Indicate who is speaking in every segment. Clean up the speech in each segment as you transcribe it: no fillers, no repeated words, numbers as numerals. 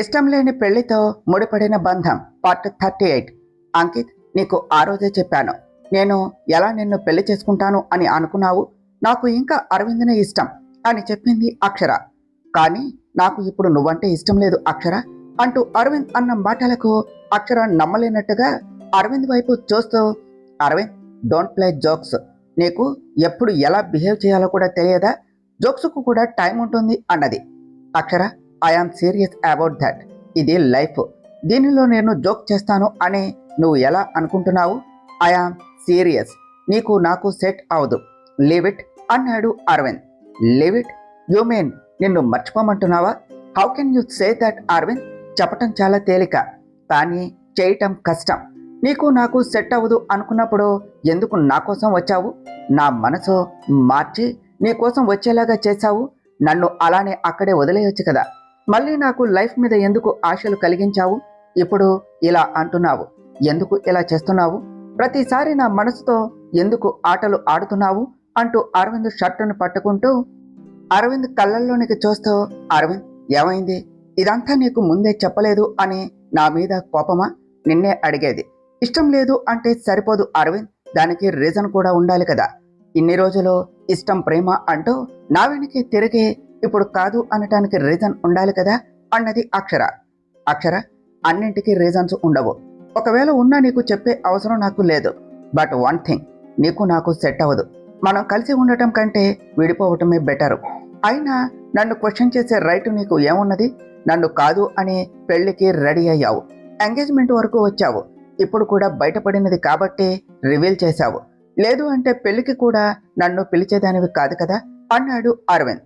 Speaker 1: ఇష్టం లేని పెళ్లితో ముడిపడిన బంధం పార్ట్ 38. అంకిత్, నీకు ఆ రోజే చెప్పాను, నేను ఎలా నిన్ను పెళ్లి చేసుకుంటాను అని అనుకున్నావు. నాకు ఇంకా అరవింద్నే ఇష్టం అని చెప్పింది అక్షర. కానీ నాకు ఇప్పుడు నువ్వంటే ఇష్టం లేదు అక్షర అంటూ అరవింద్ అన్న మాటలకు అక్షర నమ్మలేనట్టుగా అరవింద్ వైపు చూస్తూ, అరవింద్, డోంట్ ప్లే జోక్స్. నీకు ఎప్పుడు ఎలా బిహేవ్ చేయాలో కూడా తెలియదా? జోక్స్కు కూడా టైం ఉంటుంది అన్నది. Akshara, I am serious about that. ఇది లైఫ్. దీనిలో నేను జోక్ చేస్తాను అని నువ్వు ఎలా అనుకుంటున్నావు? I am serious. నీకు నాకు సెట్ అవదు. లీవ్ ఇట్ అన్నాడు Aravind. Leave it? You mean నిన్ను మర్చిపోమంటున్నావా? How can you say that Aravind? చెప్పటం చాలా తేలిక, కానీ చేయటం కష్టం. నీకు నాకు సెట్ అవ్వదు అనుకున్నప్పుడు ఎందుకు నా కోసం వచ్చావు? నా మనసు మార్చి నీ కోసం వచ్చేలాగా చేశావు. నన్ను అలానే అక్కడే వదిలేయొచ్చు కదా. మళ్ళీ నాకు లైఫ్ మీద ఎందుకు ఆశలు కలిగించావు? ఇప్పుడు ఇలా అంటున్నావు. ఎందుకు ఇలా చేస్తున్నావు? ప్రతిసారి నా మనసుతో ఎందుకు ఆటలు ఆడుతున్నావు అంటూ అరవింద్ షర్టును పట్టుకుంటూ అరవింద్ కళ్ళల్లోనికి చూస్తూ, అరవింద్, ఏమైంది? ఇదంతా నీకు ముందే చెప్పలేదు అని నా మీద కోపమా? నిన్నే అడిగేది. ఇష్టం లేదు అంటే సరిపోదు అరవింద్, దానికి రీజన్ కూడా ఉండాలి కదా. ఇన్ని రోజులు ఇష్టం ప్రేమ అంటూ నా వెనక్కి తిరిగి ఇప్పుడు కాదు అనటానికి రీజన్ ఉండాలి కదా అన్నది అక్షర. అక్షర, అన్నింటికీ రీజన్స్ ఉండవు. ఒకవేళ ఉన్నా నీకు చెప్పే అవసరం నాకు లేదు. బట్ వన్ థింగ్, నీకు నాకు సెట్ అవ్వదు. మనం కలిసి ఉండటం కంటే విడిపోవటమే బెటరు. అయినా నన్ను క్వశ్చన్ చేసే రైట్ నీకు ఏమున్నది? నన్ను కాదు అని పెళ్లికి రెడీ అయ్యావు, ఎంగేజ్మెంట్ వరకు వచ్చావు. ఇప్పుడు కూడా బయటపడినది కాబట్టి రివీల్ చేశావు. లేదు అంటే పెళ్లికి కూడా నన్ను పిలిచేదానివి కాదు కదా అన్నాడు అరవింద్.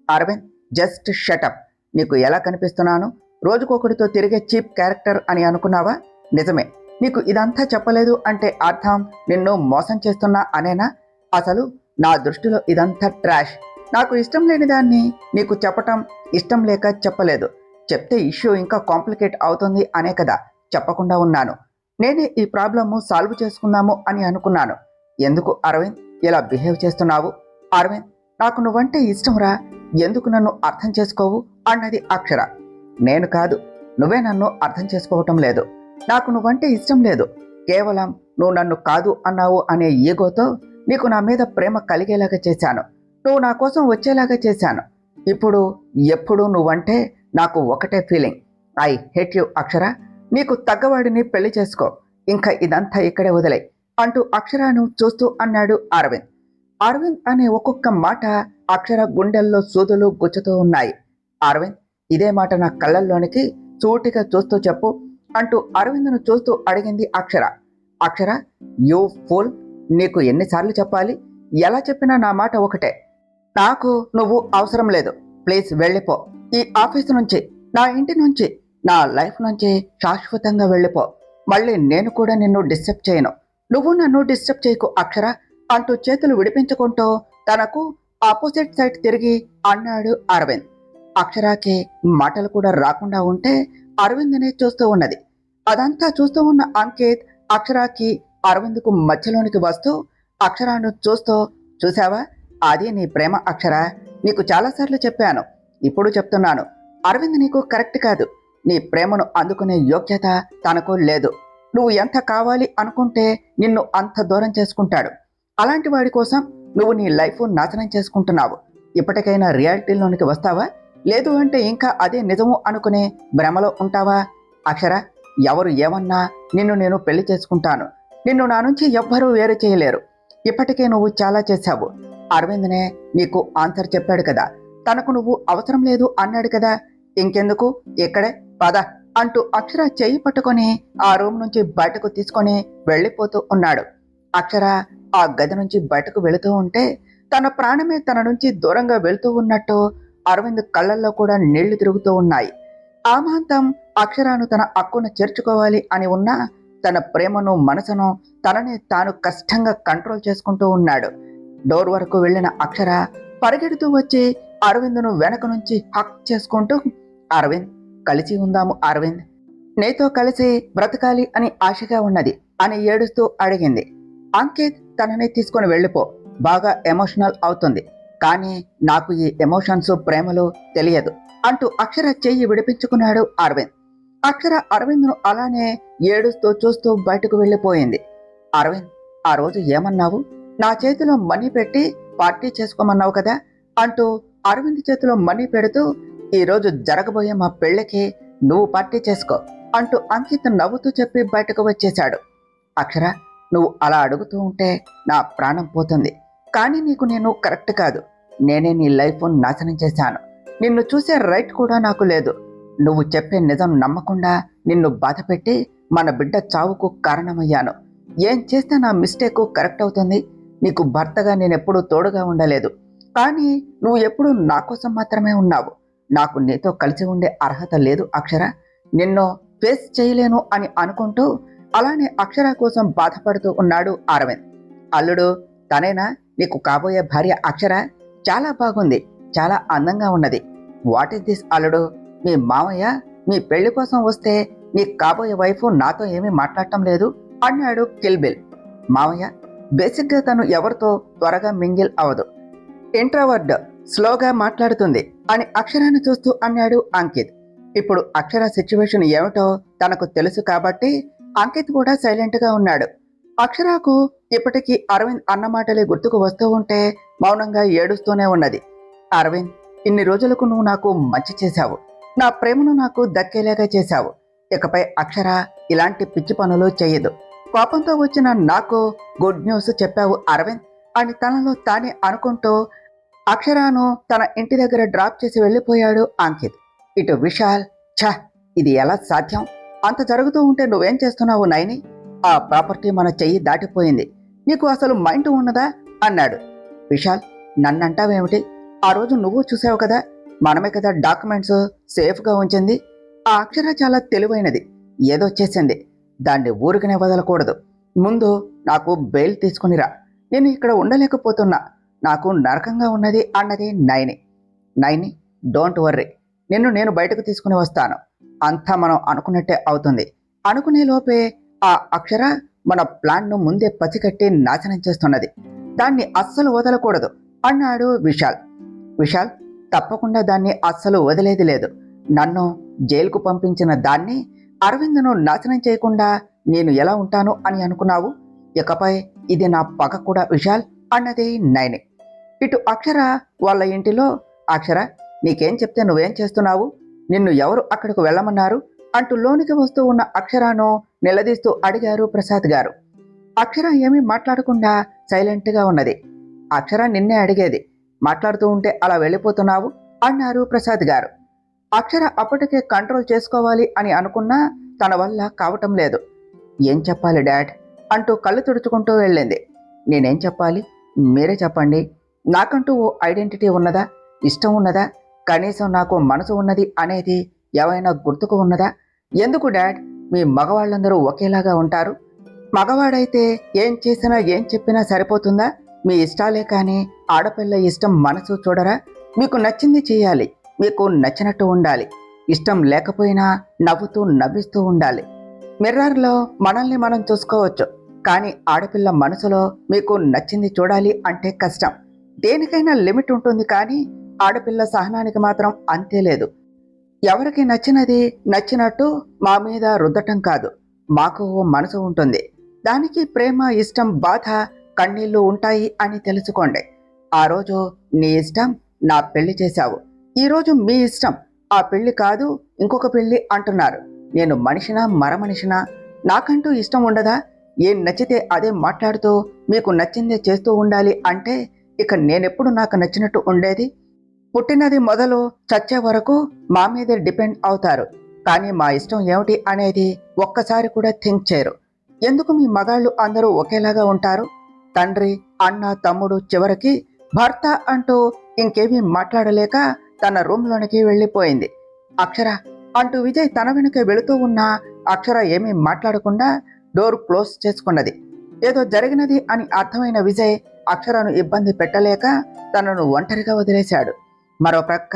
Speaker 1: Arvind, just shut up. నీకు ఎలా కనిపిస్తున్నాను? రోజుకొకటితో తిరిగే చీప్ క్యారెక్టర్ అని అనుకున్నావా? నిజమే. నీకు ఇదంతా చెప్పలేదు అంటే అర్థం నిన్ను మోసం చేస్తున్నా అనేనా? అసలు నా దృష్టిలో ఇదంతా ట్రాష్. నాకు ఇష్టం లేని దాన్ని నీకు చెప్పటం ఇష్టం లేక చెప్పలేదు. చెప్తే ఇష్యూ ఇంకా కాంప్లికేట్ అవుతుంది అనే కదా చెప్పకుండా ఉన్నాను. నేనే ఈ ప్రాబ్లము సాల్వ్ చేసుకుందాము అని అనుకున్నాను. ఎందుకు అరవింద్ ఇలా బిహేవ్ చేస్తున్నావు? అరవింద్, నాకు నువ్వంటే ఇష్టంరా. ఎందుకు నన్ను అర్థం చేసుకోవు అన్నది అక్షర. నేను కాదు, నువ్వే నన్ను అర్థం చేసుకోవటం లేదు. నాకు నువ్వంటే ఇష్టం లేదు. కేవలం నువ్వు నన్ను కాదు అన్నావు అనే ఈగోతో నీకు నా మీద ప్రేమ కలిగేలాగా చేశాను. నువ్వు నా కోసం వచ్చేలాగా చేశాను. ఇప్పుడు ఎప్పుడు నువ్వంటే నాకు ఒకటే ఫీలింగ్, ఐ హేట్ యు అక్షర. నీకు తగ్గవాడిని పెళ్లి చేసుకో. ఇంకా ఇదంతా ఇక్కడే వదిలే అంటూ అక్షరను చూస్తూ అన్నాడు అరవింద్. అరవింద్ అనే ఒక్కొక్క మాట అక్షర గుండెల్లో సూదులు గుచ్చుతూ ఉన్నాయి. అరవింద్, ఇదే మాట నా కళ్ళల్లోనికి సూటిగా చూస్తూ చెప్పు అంటూ అరవింద్ను చూస్తూ అడిగింది అక్షర. అక్షర, యూ ఫూల్. నీకు ఎన్నిసార్లు చెప్పాలి? ఎలా చెప్పినా నా మాట ఒకటే. నాకు నువ్వు అవసరం లేదు. ప్లీజ్ వెళ్ళిపో. ఈ ఆఫీస్ నుంచి, నా ఇంటి నుంచి, నా లైఫ్ నుంచి శాశ్వతంగా వెళ్ళిపో. మళ్ళీ నేను కూడా నిన్ను డిస్టర్బ్ చేయను. నువ్వు నన్ను డిస్టర్బ్ చేయకు అక్షర అంటూ చేతులు విడిపించుకుంటూ తనకు ఆపోజిట్ సైడ్ తిరిగి అన్నాడు అరవింద్. అక్షరాకి మాటలు కూడా రాకుండా ఉంటే అరవింద్నే చూస్తూ ఉన్నది. అదంతా చూస్తూ ఉన్న అంకిత్ అక్షరాకి అరవింద్కు మధ్యలోనికి వస్తూ అక్షరాను చూస్తూ, చూసావా, అది నీ ప్రేమ అక్షర. నీకు చాలాసార్లు చెప్పాను, ఇప్పుడు చెప్తున్నాను. అరవింద్ నీకు కరెక్ట్ కాదు. నీ ప్రేమను అందుకునే యోగ్యత తనకు లేదు. నువ్వు ఎంత కావాలి అనుకుంటే నిన్ను అంత దూరం చేసుకుంటాడు. అలాంటి వాడి కోసం నువ్వు నీ లైఫ్ నాశనం చేసుకుంటున్నావు. ఇప్పటికైనా రియాలిటీలోనికి వస్తావా? లేదు అంటే ఇంకా అదే నిజము అనుకునే భ్రమలో ఉంటావా? అక్షర, ఎవరు ఏమన్నా నిన్ను నేను పెళ్లి చేసుకుంటాను. నిన్ను నా నుంచి ఎవ్వరూ వేరు చేయలేరు. ఇప్పటికే నువ్వు చాలా చేశావు. అరవింద్నే నీకు ఆన్సర్ చెప్పాడు కదా. తనకు నువ్వు అవసరం లేదు అన్నాడు కదా. ఇంకెందుకు, ఇక్కడే పద అంటూ అక్షర చెయ్యి పట్టుకొని ఆ రూమ్ నుంచి బయటకు తీసుకొని వెళ్ళిపోతూ ఉన్నాడు. అక్షర ఆ గది నుంచి బయటకు వెళుతూ ఉంటే తన ప్రాణమే తన నుంచి దూరంగా వెళుతూ ఉన్నట్టు అరవింద్ కళ్ళల్లో కూడా నీళ్లు తిరుగుతూ ఉన్నాయి. ఆమాంతం అక్షరాను తన హక్కున చేర్చుకోవాలి అని ఉన్నా తన ప్రేమను, మనసును తననే తాను కష్టంగా కంట్రోల్ చేసుకుంటూ ఉన్నాడు. డోర్ వరకు వెళ్ళిన అక్షర పరిగెడుతూ వచ్చి అరవింద్ను వెనక నుంచి హక్ చేసుకుంటూ, అరవింద్, కలిసి ఉందాము అరవింద్. నీతో కలిసి బ్రతకాలి అని ఆశగా ఉన్నది అని ఏడుస్తూ అడిగింది. అంకిత్, తనని తీసుకొని వెళ్ళిపో. బాగా ఎమోషనల్ అవుతుంది. కానీ నాకు ఈ ఎమోషన్స్, ప్రేమలు తెలియదు. అంటూ అక్షర చెయ్యి విడిపించుకున్నాడు అరవింద్. అక్షర అరవింద్ను అలానే ఏడుస్తూ చూస్తూ బయటకు వెళ్ళిపోయింది. అరవింద్, ఆ రోజు ఏమన్నావు? నా చేతిలో మనీ పెట్టి పార్టీ చేసుకోమన్నావు కదా అంటూ అరవింద్ చేతిలో మనీ పెడుతూ, ఈరోజు జరగబోయే మా పెళ్లికి నువ్వు పార్టీ చేసుకో అంటూ అంకిత్ నవ్వుతూ చెప్పి బయటకు వచ్చేశాడు. అక్షర, నువ్వు అలా అడుగుతూ ఉంటే నా ప్రాణం పోతుంది. కానీ నీకు నేను కరెక్ట్ కాదు. నేనే నీ లైఫ్ నాశనం చేశాను. నిన్ను చూసే రైట్ కూడా నాకు లేదు. నువ్వు చెప్పే నిజం నమ్మకుండా నిన్ను బాధపెట్టి మన బిడ్డ చావుకు కారణమయ్యాను. ఏం చేస్తే నా మిస్టేక్ కరెక్ట్ అవుతుంది? నీకు భర్తగా నేనెప్పుడూ తోడుగా ఉండలేదు. కానీ నువ్వు ఎప్పుడూ నా కోసం మాత్రమే ఉన్నావు. నాకు నీతో కలిసి ఉండే అర్హత లేదు అక్షర. నిన్ను ఫేస్ చేయలేను అని అనుకుంటూ అలానే అక్షర కోసం బాధపడుతూ ఉన్నాడు అరవింద్. అల్లుడు, తనేనా నీకు కాబోయే భార్య అక్షర? చాలా బాగుంది, చాలా అందంగా ఉన్నది. వాట్ ఈస్ దిస్ అల్లుడు? మీ మామయ్య మీ పెళ్లి కోసం వస్తే నీ కాబోయే వైఫ్ నాతో ఏమీ మాట్లాడటం లేదు అన్నాడు కిల్బిల్. మామయ్య, బేసిక్గా తను ఎవరితో త్వరగా మింగిల్ అవదు, ఇంట్రోవర్డ్, స్లోగా మాట్లాడుతుంది అని అక్షరాన్ని చూస్తూ అన్నాడు అంకిత్. ఇప్పుడు అక్షర సిచ్యువేషన్ ఏమిటో తనకు తెలుసు కాబట్టి అంకిత్ కూడా సైలెంట్గా ఉన్నాడు. అక్షరాకు ఇప్పటికీ అరవింద్ అన్నమాటలే గుర్తుకు వస్తూ ఉంటే మౌనంగా ఏడుస్తూనే ఉన్నది. అరవింద్, ఇన్ని రోజులకు నువ్వు నాకు మంచి చేశావు. నా ప్రేమను నాకు దక్కేలాగా చేశావు. ఇకపై అక్షర ఇలాంటి పిచ్చి పనులు చెయ్యదు. కోపంతో వచ్చిన నాకు గుడ్ న్యూస్ చెప్పావు అరవింద్ అని తనలో తానే అనుకుంటూ అక్షరాను తన ఇంటి దగ్గర డ్రాప్ చేసి వెళ్ళిపోయాడు అంకిత్. ఇటు విశాల్, ఛ, ఇది ఎలా సాధ్యం? అంత జరుగుతూ ఉంటే నువ్వేం చేస్తున్నావు నైని? ఆ ప్రాపర్టీ మన చెయ్యి దాటిపోయింది. నీకు అసలు మైండ్ ఉన్నదా అన్నాడు. విశాల్, నన్నంటావేమిటి? ఆ రోజు నువ్వు చూసావు కదా, మనమే కదా డాక్యుమెంట్స్ సేఫ్గా ఉంచింది. ఆ అక్షర చాలా తెలివైనది. ఏదో చేసింది. దాన్ని ఊరికనే వదలకూడదు. ముందు నాకు బెయిల్ తీసుకునిరా. నేను ఇక్కడ ఉండలేకపోతున్నా. నాకు నరకంగా ఉన్నది అన్నది నైని. నైని, డోంట్ వర్రీ, నేను బయటకు తీసుకుని వస్తాను. అంతా మనం అనుకున్నట్టే అవుతుంది. అనుకునే లోపే ఆ అక్షర మన ప్లాన్ను ముందే పసికట్టి నాశనం చేస్తున్నది. దాన్ని అస్సలు వదలకూడదు అన్నాడు విశాల్. విశాల్, తప్పకుండా దాన్ని అస్సలు వదిలేది లేదు. నన్ను జైలుకు పంపించిన దాన్ని, అరవింద్ను నాశనం చేయకుండా నేను ఎలా ఉంటాను అని అనుకున్నావు? ఇకపై ఇది నా పగ కూడా విశాల్ అన్నది నైని. ఇటు అక్షర వాళ్ళ ఇంటిలో, అక్షర, నీకేం చెప్తే నువ్వేం చేస్తున్నావు? నిన్ను ఎవరు అక్కడికి వెళ్ళమన్నారు అంటూ లోనికి వస్తూ ఉన్న అక్షరాను నిలదీస్తూ అడిగారు ప్రసాద్ గారు. అక్షర ఏమీ మాట్లాడకుండా సైలెంట్గా ఉన్నది. అక్షర నిన్నే అడిగేది, మాట్లాడుతూ ఉంటే అలా వెళ్ళిపోతున్నావు అన్నారు ప్రసాద్ గారు. అక్షర అప్పటికే కంట్రోల్ చేసుకోవాలి అని అనుకున్నా తన వల్ల కావటం లేదు. ఏం చెప్పాలి డాడ్ అంటూ కళ్ళు తుడుచుకుంటూ వెళ్ళింది. నేనేం చెప్పాలి? మీరే చెప్పండి. నాకంటూ ఓ ఐడెంటిటీ ఉన్నదా? ఇష్టం ఉన్నదా? కనీసం నాకు మనసు ఉన్నది అనేది ఏమైనా గుర్తుకు ఉన్నదా? ఎందుకు డాడ్ మీ మగవాళ్ళందరూ ఒకేలాగా ఉంటారు? మగవాడైతే ఏం చేసినా ఏం చెప్పినా సరిపోతుందా? మీ ఇష్టాలే కానీ ఆడపిల్ల ఇష్టం మనసు చూడరా? మీకు నచ్చింది చేయాలి, మీకు నచ్చినట్టు ఉండాలి. ఇష్టం లేకపోయినా నవ్వుతూ నవ్విస్తూ ఉండాలి. మిర్రర్లో మనల్ని మనం చూసుకోవచ్చు, కానీ ఆడపిల్ల మనసులో మీకు నచ్చింది చూడాలి అంటే కష్టం. దేనికైనా లిమిట్ ఉంటుంది, కానీ ఆడపిల్ల సహనానికి మాత్రం అంతే లేదు. ఎవరికి నచ్చినది నచ్చినట్టు మా మీద రుద్దటం కాదు. మాకు ఓ మనసు ఉంటుంది, దానికి ప్రేమ, ఇష్టం, బాధ, కన్నీళ్లు ఉంటాయి అని తెలుసుకోండి. ఆ రోజు నీ ఇష్టం నా పెళ్లి చేశావు, ఈరోజు మీ ఇష్టం ఆ పెళ్లి కాదు ఇంకొక పెళ్లి అంటున్నారు. నేను మనిషినా మరమనిషినా? నాకంటూ ఇష్టం ఉండదా? ఏం నచ్చితే అదే మాట్లాడుతూ మీకు నచ్చిందే చేస్తూ ఉండాలి అంటే ఇక నేనెప్పుడు నాకు నచ్చినట్టు ఉండేది? పుట్టినది మొదలు చచ్చే వరకు మా మీదే డిపెండ్ అవుతారు, కానీ మా ఇష్టం ఏమిటి అనేది ఒక్కసారి కూడా థింక్ చేయరు. ఎందుకు మీ మగాళ్ళు అందరూ ఒకేలాగా ఉంటారు? తండ్రి, అన్న, తమ్ముడు, చివరికి భర్త అంటూ ఇంకేమీ మాట్లాడలేక తన రూమ్లోనికి వెళ్ళిపోయింది. అక్షర అంటూ విజయ్ తన వెనుక వెళుతూ ఉన్న అక్షర ఏమీ మాట్లాడకుండా డోర్ క్లోజ్ చేసుకున్నది. ఏదో జరిగినది అని అర్థమైన విజయ్ అక్షరను ఇబ్బంది పెట్టలేక తనను ఒంటరిగా వదిలేశాడు. మరో ప్రక్క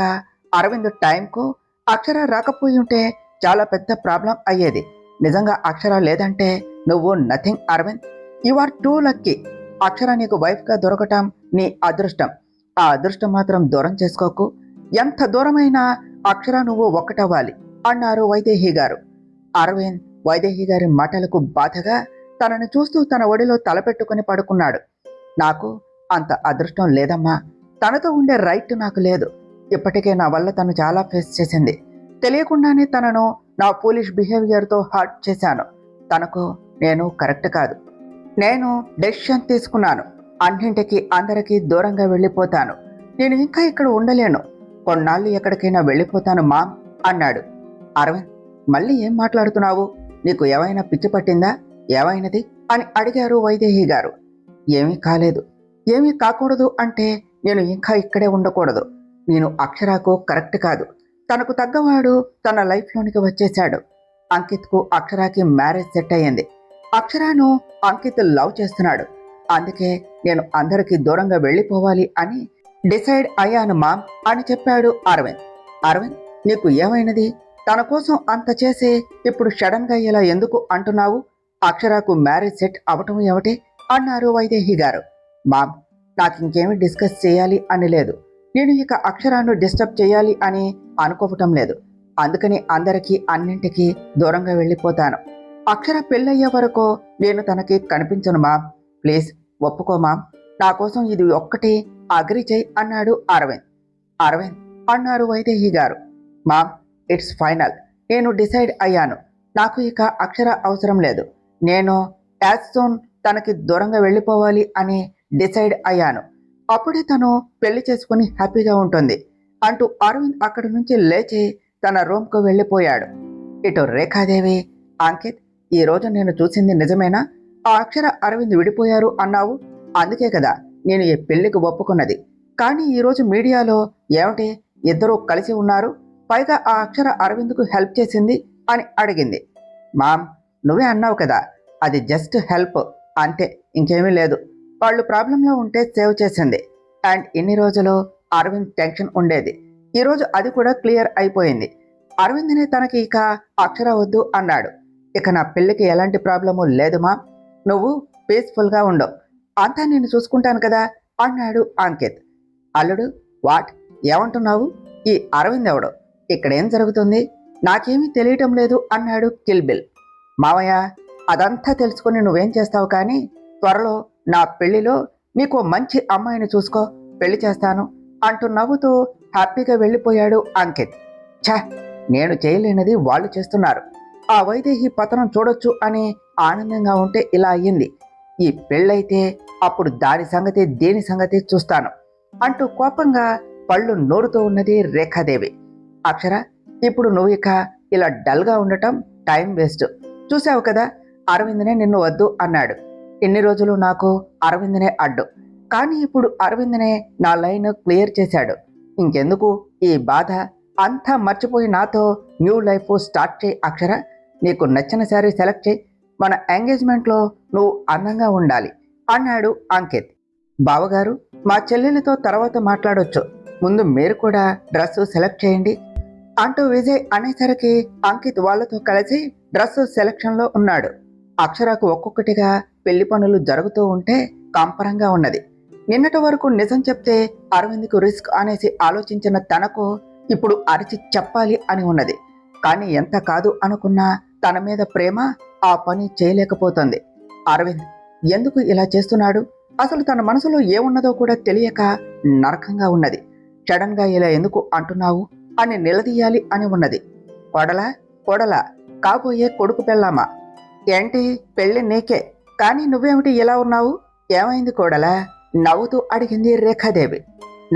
Speaker 1: అరవింద్ టైంకు అక్షర రాకపోయి ఉంటే చాలా పెద్ద ప్రాబ్లం అయ్యేది. నిజంగా అక్షర లేదంటే నువ్వు nothing Aravind, you are too lucky. Akshara నీకు వైఫ్గా దొరకటం నీ అదృష్టం. ఆ అదృష్టం మాత్రం దూరం చేసుకోకు. ఎంత దూరమైనా అక్షర నువ్వు ఒక్కటవ్వాలి అన్నారు వైదేహి గారు. అరవింద్ వైదేహి గారి మాటలకు బాధగా తనని చూస్తూ తన ఒడిలో తలపెట్టుకుని పడుకున్నాడు. నాకు అంత అదృష్టం లేదమ్మా. తనతో ఉండే రైట్ నాకు లేదు. ఇప్పటికే నా వల్ల తను చాలా ఫేస్ చేసింది. తెలియకుండానే తనను నా ఫూలిష్ బిహేవియర్తో హర్ట్ చేశాను. తనకు నేను కరెక్ట్ కాదు. నేను డెసిషన్ తీసుకున్నాను. అన్నింటికి అందరికీ దూరంగా వెళ్ళిపోతాను. నేను ఇంకా ఇక్కడ ఉండలేను. కొన్నాళ్ళు ఎక్కడికైనా వెళ్ళిపోతాను మామ్ అన్నాడు. అరవింద్, మళ్ళీ ఏం మాట్లాడుతున్నావు? నీకు ఏమైనా పిచ్చి పట్టిందా? ఏమైనది అని అడిగారు వైదేహి గారు. ఏమీ కాలేదు. ఏమీ కాకూడదు అంటే నేను ఇంకా ఇక్కడే ఉండకూడదు. నేను అక్షరాకు కరెక్ట్ కాదు. తనకు తగ్గవాడు తన లైఫ్లోనికి వచ్చేశాడు. అంకిత్కు అక్షరాకి మ్యారేజ్ సెట్ అయ్యింది. అక్షరాను అంకిత్ లవ్ చేస్తున్నాడు. అందుకే నేను అందరికీ దూరంగా వెళ్ళిపోవాలి అని డిసైడ్ అయ్యాను మామ్ అని చెప్పాడు అరవింద్. అరవింద్, నీకు ఏమైనది? తన కోసం అంత చేసి ఇప్పుడు సడన్గా ఇలా ఎందుకు అంటున్నావు? అక్షరాకు మ్యారేజ్ సెట్ అవటం ఏమిటి అన్నారు వైదేహి గారు. మామ్, నాకు ఇంకేమీ డిస్కస్ చేయాలి అని లేదు. నేను ఇక అక్షరాన్ని డిస్టర్బ్ చేయాలి అని అనుకోవటం లేదు. అందుకని అందరికీ అన్నింటికీ దూరంగా వెళ్ళిపోతాను. అక్షర పెళ్ళయ్యే వరకు నేను తనకి కనిపించను మామ్. ప్లీజ్ ఒప్పుకో మామ్. నా కోసం ఇది ఒక్కటి అగ్రి చేయి అన్నాడు అరవింద్. అరవింద్ అన్నారు Vaidehi garu. Mom, it's final. నేను డిసైడ్ అయ్యాను. నాకు ఇక అక్షర అవసరం లేదు. నేను యాజ్ సూన్ తనకి దూరంగా వెళ్ళిపోవాలి అని డిసైడ్ అయ్యాను. అప్పుడే తను పెళ్లి చేసుకుని హ్యాపీగా ఉంటుంది అంటూ అరవింద్ అక్కడి నుంచి లేచి తన రూమ్కు వెళ్ళిపోయాడు. ఇటు రేఖాదేవి, అంకిత్, ఈరోజు నేను చూసింది నిజమేనా? ఆ అక్షర అరవింద్ విడిపోయారు అన్నావు. అందుకే కదా నేను ఈ పెళ్లికి ఒప్పుకున్నది. కానీ ఈరోజు మీడియాలో ఏమిటి ఇద్దరూ కలిసి ఉన్నారు, పైగా ఆ అక్షర అరవింద్కు హెల్ప్ చేసింది అని అడిగింది. మామ్, నువ్వే అన్నావు కదా, అది జస్ట్ హెల్ప్ అంతే, ఇంకేమీ లేదు. వాళ్ళు ప్రాబ్లంలో ఉంటే సేవ్ చేసింది. అండ్ ఇన్ని రోజులు అరవింద్ టెన్షన్ ఉండేది. ఈరోజు అది కూడా క్లియర్ అయిపోయింది. అరవింద్నే తనకి ఇక అక్షర వద్దు అన్నాడు. ఇక నా పెళ్లికి ఎలాంటి ప్రాబ్లము లేదు మా. నువ్వు పీస్ఫుల్గా ఉండవు. అంతా నేను చూసుకుంటాను కదా అన్నాడు అంకిత్. అల్లుడు, వాట్ ఏమంటున్నావు? ఈ అరవింద్ ఎవడు? ఇక్కడేం జరుగుతుంది? నాకేమీ తెలియటం లేదు అన్నాడు కిల్బిల్. మావయ్య, అదంతా తెలుసుకుని నువ్వేం చేస్తావు, కానీ త్వరలో నా పెళ్లిలో నీకు మంచి అమ్మాయిని చూసుకో, పెళ్లి చేస్తాను అంటూ నవ్వుతూ హ్యాపీగా వెళ్ళిపోయాడు అంకిత్. ఛ, నేను చేయలేనిది వాళ్ళు చేస్తున్నారు. ఆ వైదేహి పతనం చూడొచ్చు అని ఆనందంగా ఉంటే ఇలా అయ్యింది. ఈ పెళ్ళైతే అప్పుడు దాని సంగతి దేని సంగతి చూస్తాను అంటూ కోపంగా పళ్ళు నోరుతూ ఉన్నది రేఖాదేవి. అక్షర, ఇప్పుడు నువ్వు ఇక ఇలా డల్గా ఉండటం టైం వేస్ట్. చూసావు కదా, అరవింద్నే నిన్ను వద్దు అన్నాడు. ఇన్ని రోజులు నాకు అరవింద్నే అడ్డు, కానీ ఇప్పుడు అరవింద్నే నా లైన్ క్లియర్ చేశాడు. ఇంకెందుకు ఈ బాధ? అంతా మర్చిపోయి నాతో న్యూ లైఫ్ స్టార్ట్ చేయి అక్షర. నీకు నచ్చిన శారీ సెలెక్ట్ చేయి. మన ఎంగేజ్మెంట్లో నువ్వు అందంగా ఉండాలి అన్నాడు అంకిత్. బావగారు, మా చెల్లెలతో తర్వాత మాట్లాడొచ్చు, ముందు మీరు కూడా డ్రెస్ సెలెక్ట్ చేయండి అంటూ విజయ్ అనేసరికి అంకిత్ వాళ్లతో కలిసి డ్రెస్ సెలెక్షన్లో ఉన్నాడు. అక్షరకు ఒక్కొక్కటిగా పెళ్లి పనులు జరుగుతూ ఉంటే కంపరంగా ఉన్నది. నిన్నటి వరకు నిజం చెప్తే అరవింద్కు రిస్క్ అనేసి ఆలోచించిన తనకు ఇప్పుడు అరిచి చెప్పాలి అని ఉన్నది. కానీ ఎంత కాదు అనుకున్నా తన మీద ప్రేమ ఆ పని చేయలేకపోతుంది. అరవింద్ ఎందుకు ఇలా చేస్తున్నాడు? అసలు తన మనసులో ఏమున్నదో కూడా తెలియక నరకంగా ఉన్నది. సడన్ గా ఇలా ఎందుకు అంటున్నావు అని నిలదీయాలి అని ఉన్నది. కొడలా కొడలా, కాబోయే కొడుకు పెళ్ళామా? ఏంటి, పెళ్ళి నీకే, కానీ నువ్వేమిటి ఇలా ఉన్నావు? ఏమైంది కోడలా? నవ్వుతూ అడిగింది రేఖాదేవి.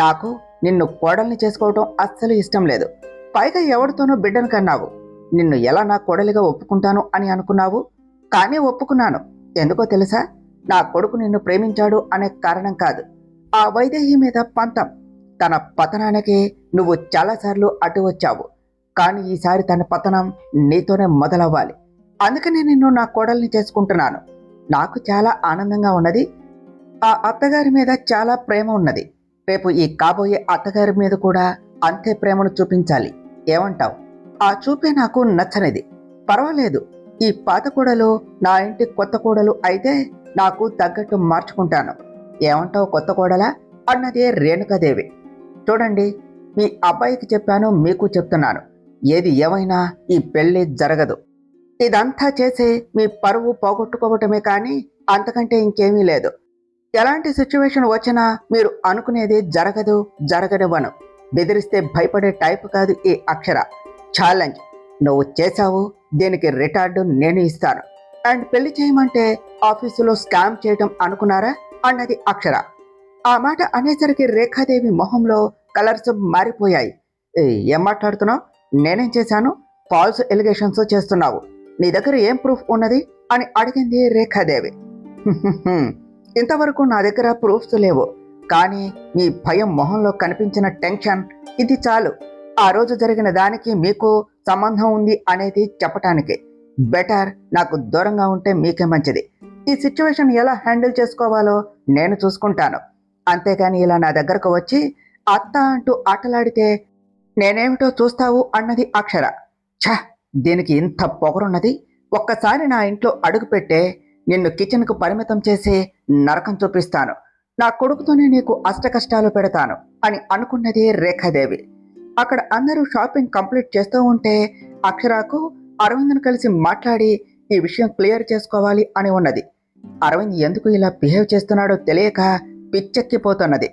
Speaker 1: నాకు నిన్ను కోడల్ని చేసుకోవటం అస్సలు ఇష్టం లేదు. పైగా ఎవరితోనో బిడ్డను కన్నావు. నిన్ను ఎలా నా కోడలిగా ఒప్పుకుంటాను అని అనుకున్నావు? కానీ ఒప్పుకున్నాను. ఎందుకో తెలుసా? నా కొడుకు నిన్ను ప్రేమించాడు అనే కారణం కాదు, ఆ వైదేహి మీద పంతం. తన పతనానికి నువ్వు చాలాసార్లు అడ్డు వచ్చావు, కానీ ఈసారి తన పతనం నీతోనే మొదలవ్వాలి. అందుకనే నిన్ను నా కోడల్ని చేసుకుంటున్నాను. నాకు చాలా ఆనందంగా ఉన్నది. ఆ అత్తగారి మీద చాలా ప్రేమ ఉన్నది. రేపు ఈ కాబోయే అత్తగారి మీద కూడా అంతే ప్రేమను చూపించాలి. ఏమంటావు? ఆ చూపే నాకు నచ్చనిది. పర్వాలేదు, ఈ పాత కోడలు నా ఇంటి కొత్త కోడలు అయితే నాకు తగ్గట్టు మార్చుకుంటాను. ఏమంటావు కొత్త కోడలా అన్నదే రేణుకాదేవి. చూడండి, మీ అబ్బాయికి చెప్పాను, మీకు చెప్తున్నాను. ఏది ఏమైనా ఈ పెళ్లి జరగదు. ఇదంతా చేసి మీ పరువు పోగొట్టుకోవటమే కానీ అంతకంటే ఇంకేమీ లేదు. ఎలాంటి సిచ్యువేషన్ వచ్చినా మీరు అనుకునేది జరగనివ్వను. బెదిరిస్తే భయపడే టైప్ కాదు ఈ అక్షర. ఛాలెంజ్ నువ్వు చేశావు, దీనికి రిటార్డు నేను ఇస్తాను. అండ్ పెళ్లి చేయమంటే ఆఫీసులో స్కామ్ చేయటం అనుకున్నారా అన్నది అక్షర. ఆ మాట అనేసరికి రేఖాదేవి మొహంలో కలర్స్ మారిపోయాయి. ఏం మాట్లాడుతున్నావు? నేనేం చేశాను? ఫాల్స్ ఎలిగేషన్స్ చేస్తున్నావు. నీ దగ్గర ఏం ప్రూఫ్ ఉన్నది అని అడిగింది రేఖాదేవి. ఇంతవరకు నా దగ్గర ప్రూఫ్స్ లేవు, కానీ మీ భయం మొహంలో కనిపించిన టెన్షన్ ఇది చాలు. ఆ రోజు జరిగిన దానికి మీకు సంబంధం ఉంది అనేది చెప్పటానికి. బెటర్ నాకు దూరంగా ఉంటే మీకే మంచిది. ఈ సిచ్యువేషన్ ఎలా హ్యాండిల్ చేసుకోవాలో నేను చూసుకుంటాను. అంతేగాని ఇలా నా దగ్గరకు వచ్చి అత్త అంటూ ఆటలాడితే నేనేమిటో చూస్తావు అన్నది అక్షర. ఛ, దీనికి ఇంత పొగరున్నది. ఒక్కసారి నా ఇంట్లో అడుగుపెట్టే నిన్ను కిచెన్కు పరిమితం చేసి నరకం చూపిస్తాను. నా కొడుకుతోనే నీకు అష్టకష్టాలు పెడతాను అని అనుకున్నది రేఖాదేవి. అక్కడ అందరూ షాపింగ్ కంప్లీట్ చేస్తూ ఉంటే అక్షరకు అరవింద్ను కలిసి మాట్లాడి ఈ విషయం క్లియర్ చేసుకోవాలి అని ఉన్నది. అరవింద్ ఎందుకు ఇలా బిహేవ్ చేస్తున్నాడో తెలియక పిచ్చెక్కిపోతున్నది.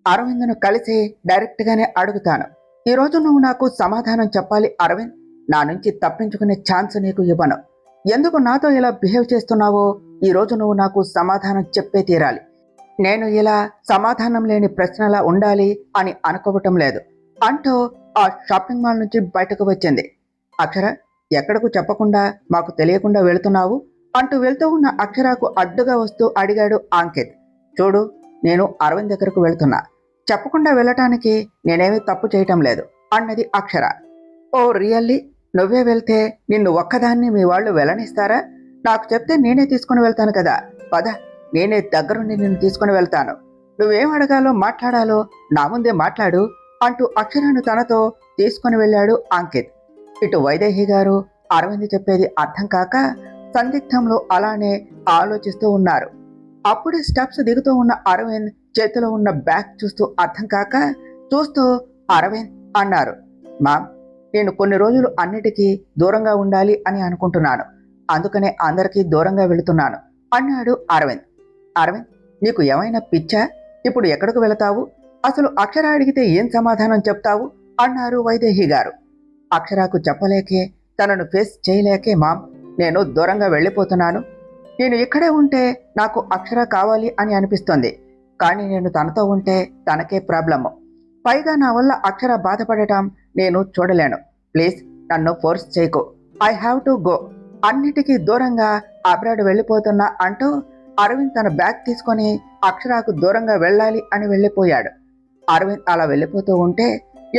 Speaker 1: అరవింద్ను కలిసి డైరెక్ట్గానే అడుగుతాను. ఈరోజు నువ్వు నాకు సమాధానం చెప్పాలి అరవింద్. నా నుంచి తప్పించుకునే ఛాన్స్ నీకు ఇవ్వను. ఎందుకు నాతో ఇలా బిహేవ్ చేస్తున్నావో ఈరోజు నువ్వు నాకు సమాధానం చెప్పే తీరాలి. నేను ఇలా సమాధానం లేని ప్రశ్నలా ఉండాలి అని అనుకోవటం లేదు అంటూ ఆ షాపింగ్ మాల్ నుంచి బయటకు వచ్చింది. అక్షర, ఎక్కడకు చెప్పకుండా మాకు తెలియకుండా వెళుతున్నావు అంటూ వెళ్తూ ఉన్న అక్షరకు అడ్డుగా వస్తూ అడిగాడు అంకిత్. చూడు, నేను అరవింద్ దగ్గరకు వెళుతున్నా. చెప్పకుండా వెళ్ళటానికి నేనేమీ తప్పు చేయటం లేదు అన్నది అక్షర. ఓ రియల్లీ? నువ్వే వెళ్తే నిన్ను ఒక్కదాన్ని మీ వాళ్ళు వెళ్ళనిస్తారా? నాకు చెప్తే నేనే తీసుకుని వెళ్తాను కదా. పద, నేనే దగ్గరుండి నిన్ను తీసుకుని వెళ్తాను. నువ్వేం అడగాలో మాట్లాడాలో నా ముందే మాట్లాడు అంటూ అక్షరను తనతో తీసుకుని వెళ్ళాడు అంకిత్. ఇటు వైదేహి గారు అరవింద్ చెప్పేది అర్థం కాక సందిగ్ధంలో అలానే ఆలోచిస్తూ ఉన్నారు. అప్పుడే స్టెప్స్ దిగుతూ ఉన్న అరవింద్ చేతిలో ఉన్న బ్యాగ్ చూస్తూ అర్థం కాక చూస్తూ అరవింద్ అన్నారు. మామ్, నేను కొన్ని రోజులు అన్నిటికీ దూరంగా ఉండాలి అని అనుకుంటున్నాను. అందుకనే అందరికీ దూరంగా వెళుతున్నాను అన్నాడు అరవింద్. అరవింద్, నీకు ఏమైనా పిచ్చా? ఇప్పుడు ఎక్కడికి వెళతావు? అసలు అక్షర అడిగితే ఏం సమాధానం చెప్తావు అన్నారు వైదేహి గారు. అక్షరకు చెప్పలేకే, తనను ఫేస్ చేయలేకే మామ్, నేను దూరంగా వెళ్ళిపోతున్నాను. నేను ఇక్కడే ఉంటే నాకు అక్షర కావాలి అని అనిపిస్తుంది, కానీ నేను తనతో ఉంటే తనకే ప్రాబ్లము. పైగా నా వల్ల అక్షర బాధపడటం నేను చూడలేను. ప్లీజ్ నన్ను ఫోర్స్ చేయకు. I have to go. అన్నిటికీ దూరంగా అబ్రాడ్ వెళ్ళిపోతున్నా అంటూ అరవింద్ తన బ్యాగ్ తీసుకొని అక్షరకు దూరంగా వెళ్ళాలి అని వెళ్ళిపోయాడు. అరవింద్ అలా వెళ్ళిపోతూ ఉంటే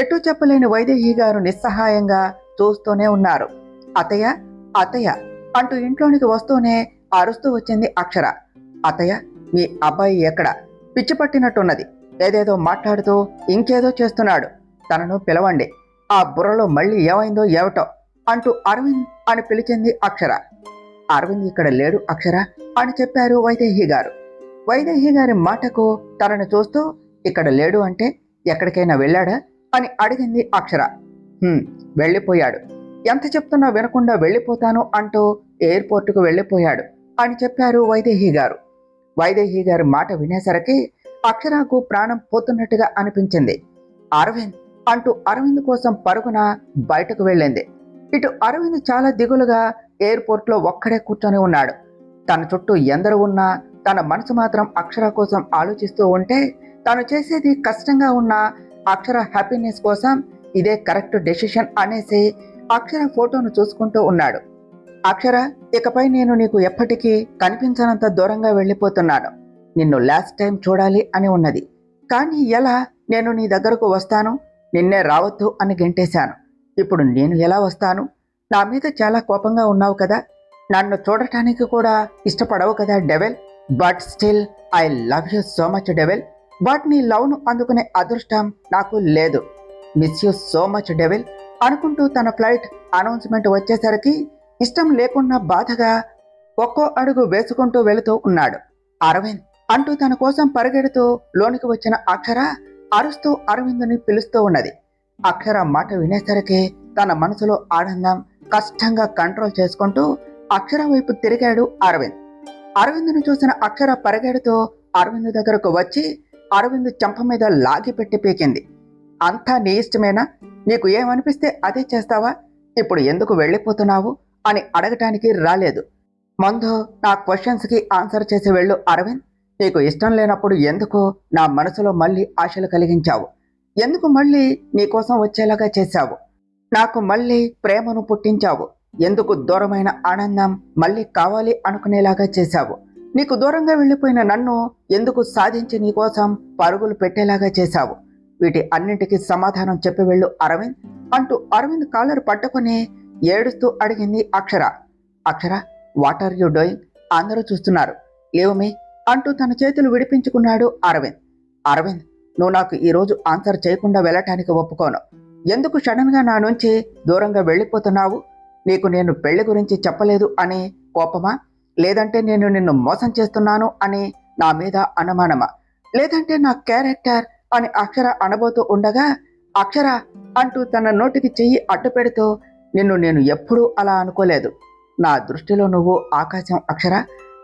Speaker 1: ఎటు చెప్పలేని వైదేహి గారు నిస్సహాయంగా చూస్తూనే ఉన్నారు. అత్తయ్య, అత్తయ్య అంటూ ఇంట్లోనికి వస్తూనే అరుస్తూ వచ్చింది అక్షర. అత్తయ్య, మీ అబ్బాయి ఎక్కడ? పిచ్చి పట్టినట్టున్నది. ఏదేదో మాట్లాడుతూ ఇంకేదో చేస్తున్నాడు. తనను పిలవండి. ఆ బుర్రలో మళ్ళీ ఏమైందో ఏమిటో అంటూ అరవింద్ అని పిలిచింది అక్షర. అరవింద్ ఇక్కడ లేడు అక్షర అని చెప్పారు వైదేహి గారు. వైదేహి గారి మాటకు తనను చూస్తూ ఇక్కడ లేడు అంటే ఎక్కడికైనా వెళ్ళాడా అని అడిగింది అక్షర. వెళ్ళిపోయాడు. ఎంత చెప్తున్నా వినకుండా వెళ్ళిపోతాను అంటూ ఎయిర్పోర్టుకు వెళ్ళిపోయాడు అని చెప్పారు వైదేహి గారు. వైదేహి గారి మాట వినేసరికి అక్షరకు ప్రాణం పోతున్నట్టుగా అనిపించింది. అరవింద్ అంటూ అరవింద్ కోసం పరుగున బయటకు వెళ్ళింది. ఇటు అరవింద్ చాలా దిగులుగా ఎయిర్పోర్ట్లో ఒక్కడే కూర్చొని ఉన్నాడు. తన చుట్టూ ఎందరు ఉన్నా తన మనసు మాత్రం అక్షర కోసం ఆలోచిస్తూ ఉంటే తను చేసేది కష్టంగా ఉన్న అక్షర హ్యాపీనెస్ కోసం ఇదే కరెక్ట్ డెసిషన్ అనేసి అక్షర ఫోటోను చూసుకుంటూ ఉన్నాడు. అక్షర, ఇకపై నేను నీకు ఎప్పటికీ కనిపించనంత దూరంగా వెళ్ళిపోతున్నాను. నిన్ను లాస్ట్ టైం చూడాలి అని ఉన్నది, కానీ ఎలా నేను నీ దగ్గరకు వస్తాను? నిన్నే రావద్దు అని గెంటేశాను. ఇప్పుడు నేను ఎలా వస్తాను? నా మీద చాలా కోపంగా ఉన్నావు కదా. నన్ను చూడటానికి కూడా ఇష్టపడవు కదా devil. But still I love you so much devil. But నీ లవ్ను అందుకునే అదృష్టం నాకు లేదు. Miss you so much devil అనుకుంటూ తన ఫ్లైట్ అనౌన్స్మెంట్ వచ్చేసరికి ఇష్టం లేకుండా బాధగా ఒక్కో అడుగు వేసుకుంటూ వెళుతూ ఉన్నాడు. అరవింద్ అంటూ తన కోసం పరిగెడుతూ లోనికి వచ్చిన అక్షర అరుస్తూ అరవింద్ని పిలుస్తూ ఉన్నది. అక్షర మాట వినేసరికి తన మనసులో ఆనందం కష్టంగా కంట్రోల్ చేసుకుంటూ అక్షర వైపు తిరిగాడు అరవింద్. అరవింద్ను చూసిన అక్షర పరిగెడుతూ అరవింద్ దగ్గరకు వచ్చి అరవింద్ చెంప మీద లాగి పెట్టి పీకింది. అంతా నీ ఇష్టమేనా? నీకు ఏమనిపిస్తే అదే చేస్తావా? ఇప్పుడు ఎందుకు వెళ్ళిపోతున్నావు అని అడగటానికి రాలేదు. ముందు నా క్వశ్చన్స్కి ఆన్సర్ చేసి వెళ్ళు అరవింద్. నీకు ఇష్టం లేనప్పుడు ఎందుకు నా మనసులో మళ్ళీ ఆశలు కలిగించావు? ఎందుకు మళ్ళీ నీకోసం వచ్చేలాగా చేశావు? నాకు మళ్ళీ ప్రేమను పుట్టించావు. ఎందుకు దూరమైన ఆనందం మళ్ళీ కావాలి అనుకునేలాగా చేశావు? నీకు దూరంగా వెళ్ళిపోయిన నన్ను ఎందుకు సాధించి నీకోసం పరుగులు పెట్టేలాగా చేశావు? వీటి అన్నింటికీ సమాధానం చెప్పి వెళ్ళు అరవింద్ అంటూ అరవింద్ కాలర్ పట్టుకుని ఏడుస్తూ అడిగింది అక్షర. అక్షర, వాట్ ఆర్ యూ డూయింగ్? అందరూ చూస్తున్నారు, లీవ్ మీ అంటూ తన చేతులు విడిపించుకున్నాడు అరవింద్. అరవింద్, నువ్వు నాకు ఈరోజు ఆన్సర్ చేయకుండా వెళ్ళటానికి ఒప్పుకోను. ఎందుకు సడన్గా నా నుంచి దూరంగా వెళ్ళిపోతున్నావు? నీకు నేను పెళ్లి గురించి చెప్పలేదు అని కోపమా? లేదంటే నేను నిన్ను మోసం చేస్తున్నాను అని నా మీద అనుమానమా? లేదంటే నా క్యారెక్టర్ అని అక్షర అనబోతూ ఉండగా అక్షర అంటూ తన నోటికి చెయ్యి అడ్డు పెడుతూ నిన్ను నేను ఎప్పుడూ అలా అనుకోలేదు. నా దృష్టిలో నువ్వు ఆకాశం అక్షర.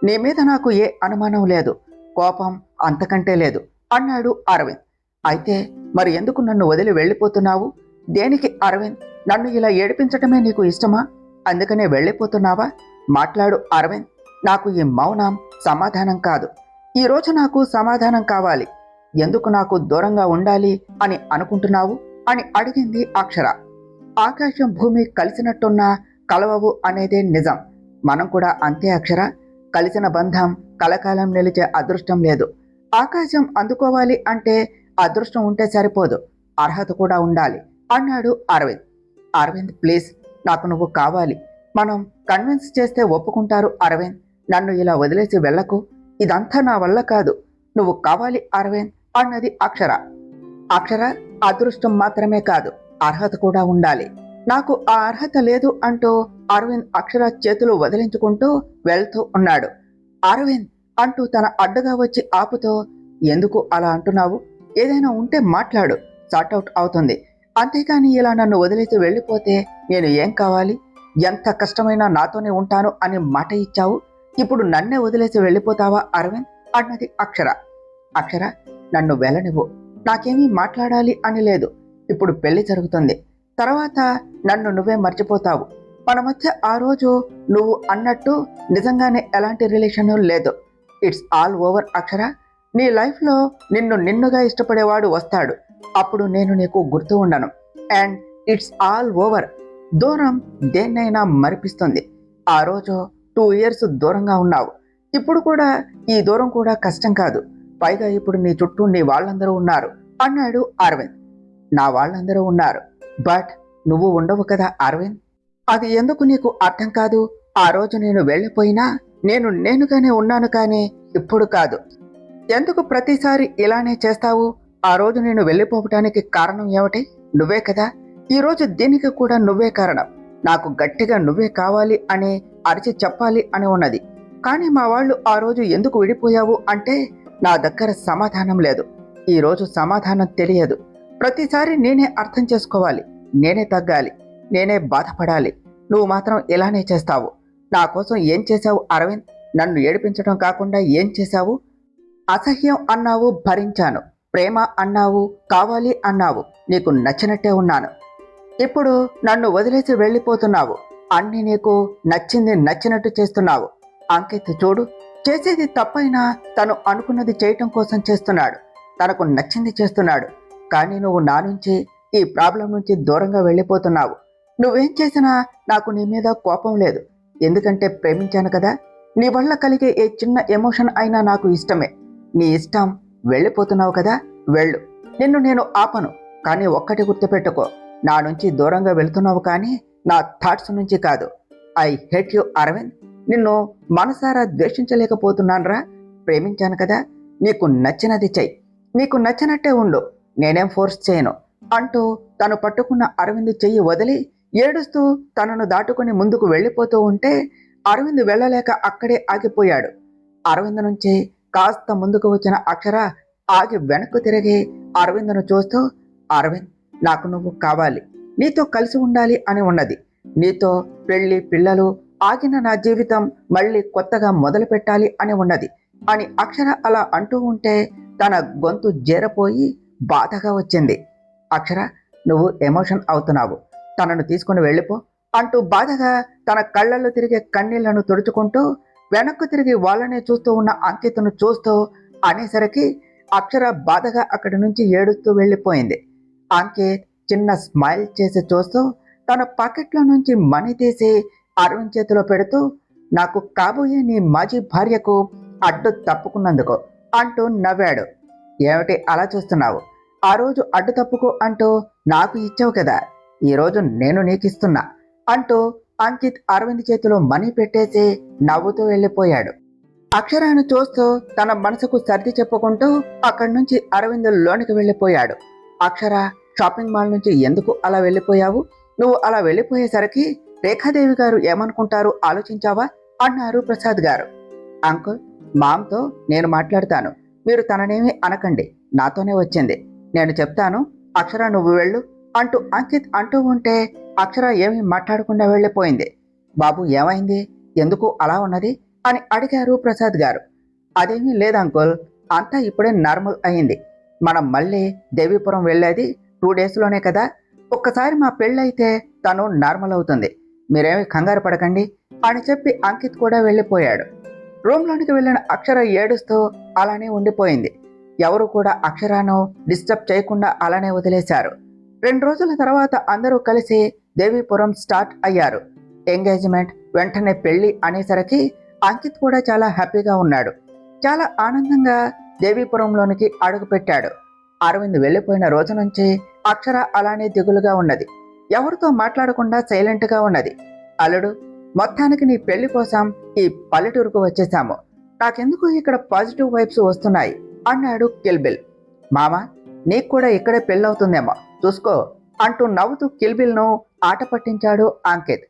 Speaker 1: నీ మీద నాకు ఏ అనుమానం లేదు, కోపం అంతకంటే లేదు అన్నాడు అరవింద్. అయితే మరి ఎందుకు నన్ను వదిలి వెళ్ళిపోతున్నావు? దేనికి అరవింద్? నన్ను ఇలా ఏడిపించటమే నీకు ఇష్టమా? అందుకనే వెళ్ళిపోతున్నావా? మాట్లాడు అరవింద్. నాకు ఈ మౌనం సమాధానం కాదు. ఈరోజు నాకు సమాధానం కావాలి. ఎందుకు నాకు దూరంగా ఉండాలి అని అనుకుంటున్నావు అని అడిగింది అక్షర. ఆకాశం భూమి కలిసినట్టున్నా కలవవు అనేదే నిజం. మనం కూడా అంతే అక్షర. కలిసిన బంధం కలకాలం నిలిచే అదృష్టం లేదు. ఆకాశం అందుకోవాలి అంటే అదృష్టం ఉంటే సరిపోదు, అర్హత కూడా ఉండాలి అన్నాడు అరవింద్. అరవింద్ ప్లీజ్, నాకు నువ్వు కావాలి. మనం కన్విన్స్ చేస్తే ఒప్పుకుంటారు అరవింద్. నన్ను ఇలా వదిలేసి వెళ్ళకు. ఇదంతా నా వల్ల కాదు. నువ్వు కావాలి అరవింద్ అన్నది అక్షర. అక్షర, అదృష్టం మాత్రమే కాదు, అర్హత కూడా ఉండాలి. నాకు ఆ అర్హత లేదు అంటూ అరవింద్ అక్షర చేతులు వదిలించుకుంటూ వెళ్తూ ఉన్నాడు. అరవింద్ అంటూ తన అడ్డుగా వచ్చి ఆపుతో ఎందుకు అలా అంటున్నావు? ఏదైనా ఉంటే మాట్లాడు, సార్ట్అవుట్ అవుతుంది. అంతేకాని ఇలా నన్ను వదిలేసి వెళ్ళిపోతే నేను ఏం కావాలి? ఎంత కష్టమైనా నాతోనే ఉంటాను అని మాట ఇచ్చావు. ఇప్పుడు నన్నే వదిలేసి వెళ్ళిపోతావా అరవింద్ అన్నది అక్షర. అక్షర, నన్ను వెళ్ళనివ్వు. నాకేమీ మాట్లాడాలి అని లేదు. ఇప్పుడు పెళ్లి జరుగుతుంది, తర్వాత నన్ను నువ్వే మర్చిపోతావు. మన మధ్య ఆ రోజు నువ్వు అన్నట్టు నిజంగానే ఎలాంటి రిలేషన్ లేదు. ఇట్స్ ఆల్ ఓవర్ అక్షర. నీ లైఫ్లో నిన్నుగా ఇష్టపడేవాడు వస్తాడు. అప్పుడు నేను నీకు గుర్తు ఉండను. And it's all over. దూరం దేన్నైనా మరిపిస్తుంది. ఆ రోజు 2 years దూరంగా ఉన్నావు. ఇప్పుడు కూడా ఈ దూరం కూడా కష్టం కాదు. పైగా ఇప్పుడు నీ చుట్టూ నీ వాళ్ళందరూ ఉన్నారు అన్నాడు అరవింద్. నా వాళ్ళందరూ ఉన్నారు, బట్ నువ్వు ఉండవు కదా అరవింద్. అది ఎందుకు నీకు అర్థం కాదు? ఆ రోజు నేను వెళ్ళిపోయినా నేనుగానే ఉన్నాను, కానీ ఇప్పుడు కాదు. ఎందుకు ప్రతిసారి ఇలానే చేస్తావు? ఆ రోజు నేను వెళ్ళిపోవటానికి కారణం ఏమిటి? నువ్వే కదా. ఈరోజు దీనికి కూడా నువ్వే కారణం. నాకు గట్టిగా నువ్వే కావాలి అని అరిచి చెప్పాలి అని ఉన్నది, కానీ మా వాళ్ళు ఆ రోజు ఎందుకు విడిపోయావు అంటే నా దగ్గర సమాధానం లేదు. ఈరోజు సమాధానం తెలియదు. ప్రతిసారి నేనే అర్థం చేసుకోవాలి, నేనే తగ్గాలి, నేనే బాధపడాలి. నువ్వు మాత్రం ఇలానే చేస్తావు. నా కోసం ఏం చేశావు అరవింద్? నన్ను ఏడిపించడం కాకుండా ఏం చేశావు? అసహ్యం అన్నావు, భరించాను. ప్రేమ అన్నావు, కావాలి అన్నావు. నీకు నచ్చినట్టే ఉన్నాను. ఇప్పుడు నన్ను వదిలేసి వెళ్ళిపోతున్నావు. అన్నీ నీకు నచ్చింది నచ్చినట్టు చేస్తున్నావు. అంకిత్ చూడు, చేసేది తప్పైనా తను అనుకున్నది చేయటం కోసం చేస్తున్నాడు. తనకు నచ్చింది చేస్తున్నాడు. కానీ నువ్వు నా నుంచి, ఈ ప్రాబ్లం నుంచి దూరంగా వెళ్ళిపోతున్నావు. నువ్వేం చేసినా నాకు నీ మీద కోపం లేదు, ఎందుకంటే ప్రేమించాను కదా. నీ వల్ల కలిగే ఏ చిన్న ఎమోషన్ అయినా నాకు ఇష్టమే. నీ ఇష్టం. వెళ్ళిపోతున్నావు కదా, వెళ్ళు. నిన్ను నేను ఆపను. కానీ ఒక్కటి గుర్తుపెట్టుకో, నా నుంచి దూరంగా వెళ్తున్నావు కానీ నా థాట్స్ నుంచి కాదు. I hate you Aravind. నిన్ను మనసారా ద్వేషించలేకపోతున్నాన్రా. ప్రేమించాను కదా. నీకు నచ్చినది చెయ్యి, నీకు నచ్చినట్టే ఉండు, నేనేం ఫోర్స్ చేయను అంటూ తను పట్టుకున్న అరవింద్ చెయ్యి వదిలి ఏడుస్తూ తనను దాటుకుని ముందుకు వెళ్ళిపోతూ ఉంటే అరవింద్ వెళ్ళలేక అక్కడే ఆగిపోయాడు. అరవింద్ నుంచి కాస్త ముందుకు వచ్చిన అక్షర ఆగి వెనక్కు తిరిగి అరవింద్ను చూస్తూ, అరవింద్, నాకు నువ్వు కావాలి, నీతో కలిసి ఉండాలి అని ఉన్నది. నీతో పెళ్లి పిల్లలు ఆగిన నా జీవితం మళ్ళీ కొత్తగా మొదలు పెట్టాలి అని ఉన్నది అని అక్షర అలా అంటూ ఉంటే తన గొంతు జేరపోయి బాధగా వచ్చింది. అక్షర, నువ్వు ఎమోషన్ అవుతున్నావు, తనను తీసుకుని వెళ్ళిపో అంటూ బాధగా తన కళ్ళల్లో తిరిగే కన్నీళ్లను తుడుచుకుంటూ వెనక్కు తిరిగి వాళ్ళనే చూస్తూ ఉన్న అంకిత్ను చూస్తూ అనేసరికి అక్షర బాధగా అక్కడి నుంచి ఏడుస్తూ వెళ్ళిపోయింది. అంకిత్ చిన్న స్మైల్ చేసి చూస్తూ తన పాకెట్లో నుంచి మనీ తీసి అరవింద్ చేతిలో పెడుతూ, నాకు కాబోయే నీ మాజీ భార్యకు అడ్డు తప్పుకున్నందుకు అంటూ నవ్వాడు. ఏమిటి అలా చూస్తున్నావు? ఆ రోజు అడ్డు తప్పుకో అంటూ నాకు ఇచ్చావు కదా, ఈరోజు నేను నీకిస్తున్నా అంటూ అంకిత్ అరవింద్ చేతిలో మనీ పెట్టేసి నవ్వుతూ వెళ్ళిపోయాడు. అక్షరాను చూస్తూ తన మనసుకు సర్ది చెప్పుకుంటూ అక్కడి నుంచి అరవింద్ లోనికి వెళ్ళిపోయాడు. అక్షర, షాపింగ్ మాల్ నుంచి ఎందుకు అలా వెళ్ళిపోయావు? నువ్వు అలా వెళ్ళిపోయేసరికి రేఖాదేవి గారు ఏమనుకుంటారు ఆలోచించావా అన్నారు ప్రసాద్ గారు. అంకుల్, మామ్తో నేను మాట్లాడతాను, మీరు తననేమి అనకండి, నాతోనే వచ్చింది, నేను చెప్తాను, అక్షర నువ్వు వెళ్ళు అంటూ అంకిత్ అంటూ ఉంటే అక్షర ఏమీ మాట్లాడకుండా వెళ్ళిపోయింది. బాబు ఏమైంది, ఎందుకు అలా ఉన్నది అని అడిగారు ప్రసాద్ గారు. అదేమీ లేదు అంకుల్, అంతా ఇప్పుడే నార్మల్ అయింది. మనం మళ్ళీ దేవీపురం వెళ్ళేది 2 డేస్లోనే కదా, ఒక్కసారి మా పెళ్ళైతే తను నార్మల్ అవుతుంది, మీరేమీ కంగారు పడకండి అని చెప్పి అంకిత్ కూడా వెళ్ళిపోయాడు. రూమ్లోనికి వెళ్ళిన అక్షర ఏడుస్తూ అలానే ఉండిపోయింది. ఎవరు కూడా అక్షరాను డిస్టర్బ్ చేయకుండా అలానే వదిలేశారు. 2 రోజుల తర్వాత అందరూ కలిసి దేవీపురం స్టార్ట్ అయ్యారు. ఎంగేజ్మెంట్ వెంటనే పెళ్లి అనేసరికి అంకిత్ కూడా చాలా హ్యాపీగా ఉన్నాడు. చాలా ఆనందంగా దేవీపురంలోనికి అడుగుపెట్టాడు. అరవింద్ వెళ్ళిపోయిన రోజు నుంచి అక్షర అలానే దిగులుగా ఉన్నది. ఎవరితో మాట్లాడకుండా సైలెంట్గా ఉన్నది. అల్లుడు, మొత్తానికి నీ పెళ్లి కోసం ఈ పల్లెటూరుకు వచ్చేసాము, నాకెందుకు ఇక్కడ పాజిటివ్ వైబ్స్ వస్తున్నాయి అన్నాడు కిల్బిల్. మామ, నీకు కూడా ఇక్కడే పెళ్ళవుతుందేమో చూసుకో అంటూ నవ్వుతూ కిల్బిల్ను ఆట పట్టించాడు అంకిత్.